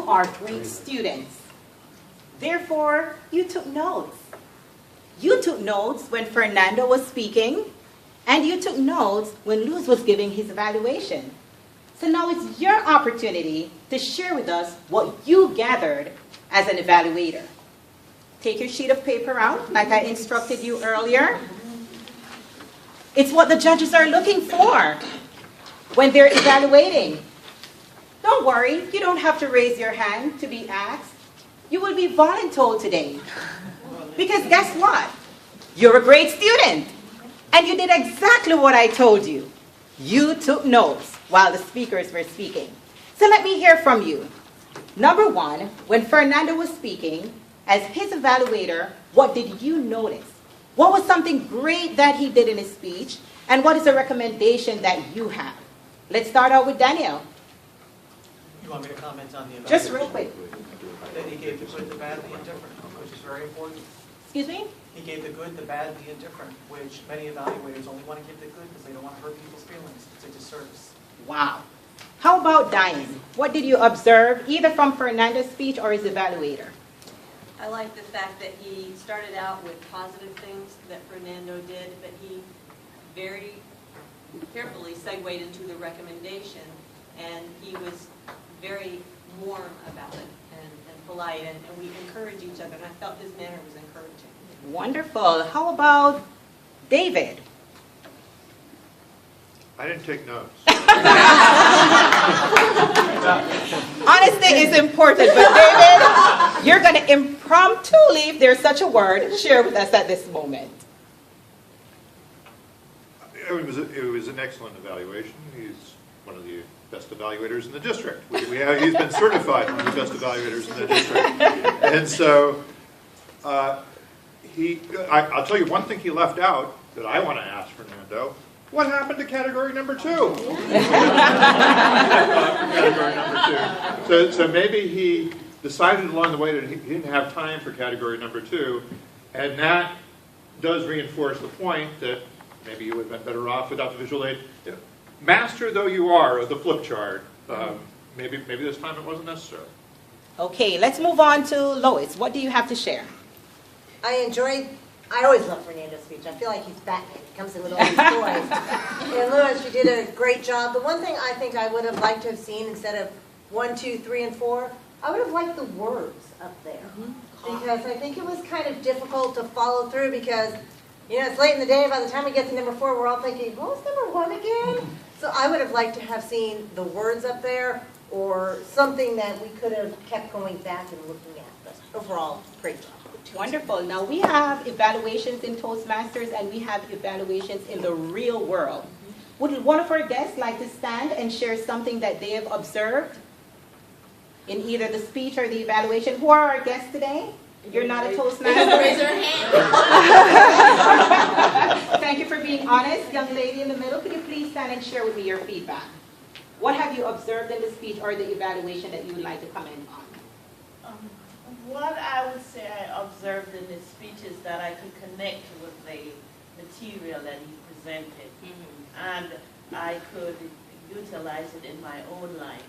you are great students. Therefore, you took notes. You took notes when Fernando was speaking, and you took notes when Luz was giving his evaluation. So now it's your opportunity to share with us what you gathered as an evaluator. Take your sheet of paper out, like I instructed you earlier. It's what the judges are looking for when they're evaluating. Don't worry, you don't have to raise your hand to be asked. You will be voluntold today. Because guess what? You're a great student. And you did exactly what I told you. You took notes while the speakers were speaking. So let me hear from you. Number one, when Fernando was speaking, as his evaluator, what did you notice? What was something great that he did in his speech? And what is a recommendation that you have? Let's start out with Daniel. You want me to comment on the evaluation? Just real quick. That he gave the good, the bad, the indifferent, which is very important. Excuse me? He gave the good, the bad, the indifferent, which many evaluators only want to give the good because they don't want to hurt people's feelings. It's a disservice. Wow. How about Diane? What did you observe, either from Fernando's speech or his evaluator? I like the fact that he started out with positive things that Fernando did, but he very carefully segued into the recommendation, and he was very warm about it and polite, and we encourage each other, and I felt his manner was encouraging. Wonderful. How about David? I didn't take notes. Honesty is important, but David, you're going to impromptu, if there's such a word, share with us at this moment. It was an excellent evaluation. He's one of the best evaluators in the district. He's been certified one of the best evaluators in the district. And so I'll tell you one thing he left out that I want to ask Fernando. What happened to category number 2? Category number 2. So maybe he decided along the way that he didn't have time for category number 2, and that does reinforce the point that maybe you would have been better off without the visual aid. Master though you are of the flip chart, maybe this time it wasn't necessary. Okay, let's move on to Lois. What do you have to share? I always love Fernando's speech. I feel like he's Batman. He comes in with all these toys. And Louis, you did a great job. The one thing I think I would have liked to have seen instead of 1, 2, 3, and 4, I would have liked the words up there. Because I think it was kind of difficult to follow through because, you know, it's late in the day. By the time we get to number 4, we're all thinking, what was number 1 again? So I would have liked to have seen the words up there or something that we could have kept going back and looking at. But overall, great job. Wonderful. Now we have evaluations in Toastmasters and we have evaluations in the real world. Would one of our guests like to stand and share something that they have observed in either the speech or the evaluation? Who are our guests today? You're not a Toastmaster? Raise your hand. Thank you for being honest. Young lady in the middle, could you please stand and share with me your feedback? What have you observed in the speech or the evaluation that you would like to comment on? What I would say I observed in his speech is that I could connect with the material that he presented, and I could utilize it in my own life,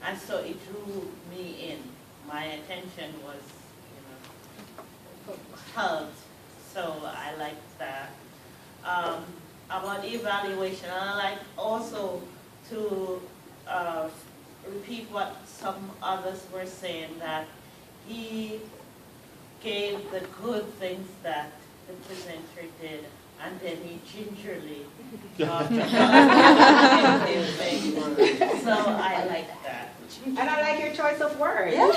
and so it drew me in. My attention was, held, so I liked that. About evaluation, I like also to repeat what some others were saying, that he gave the good things that the presenter did, and then he gingerly talked about negative things. So I like that. And I like your choice of words. Yeah.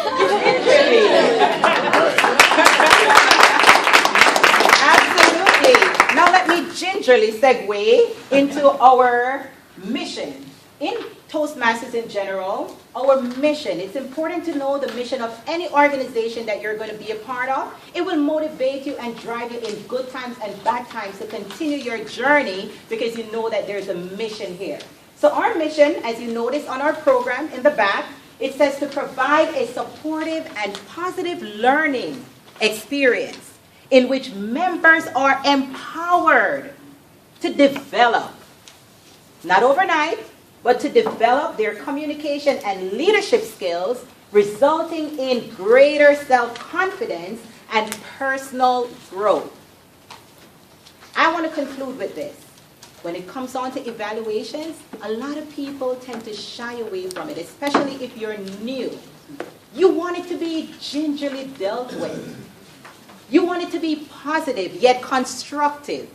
Absolutely. Now let me gingerly segue into our mission. In Toastmasters in general, our mission, it's important to know the mission of any organization that you're going to be a part of. It will motivate you and drive you in good times and bad times to continue your journey because you know that there's a mission here. So our mission, as you notice on our program in the back, it says to provide a supportive and positive learning experience in which members are empowered to develop, not overnight, but to develop their communication and leadership skills resulting in greater self-confidence and personal growth. I want to conclude with this. When it comes on to evaluations, a lot of people tend to shy away from it, especially if you're new. You want it to be gingerly dealt with. You want it to be positive, yet constructive.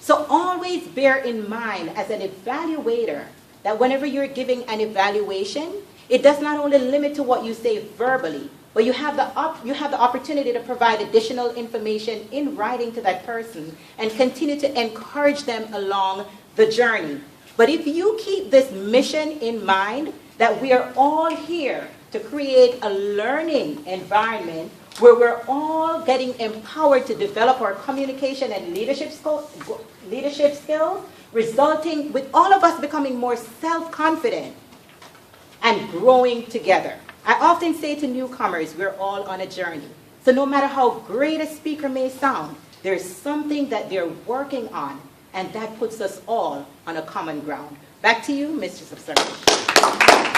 So always bear in mind as an evaluator that whenever you're giving an evaluation, it does not only limit to what you say verbally, but you have the opportunity to provide additional information in writing to that person and continue to encourage them along the journey. But if you keep this mission in mind, that we are all here to create a learning environment where we're all getting empowered to develop our communication and leadership skills, resulting with all of us becoming more self-confident and growing together. I often say to newcomers, we're all on a journey. So no matter how great a speaker may sound, there's something that they're working on, and that puts us all on a common ground. Back to you, Mistress of Service.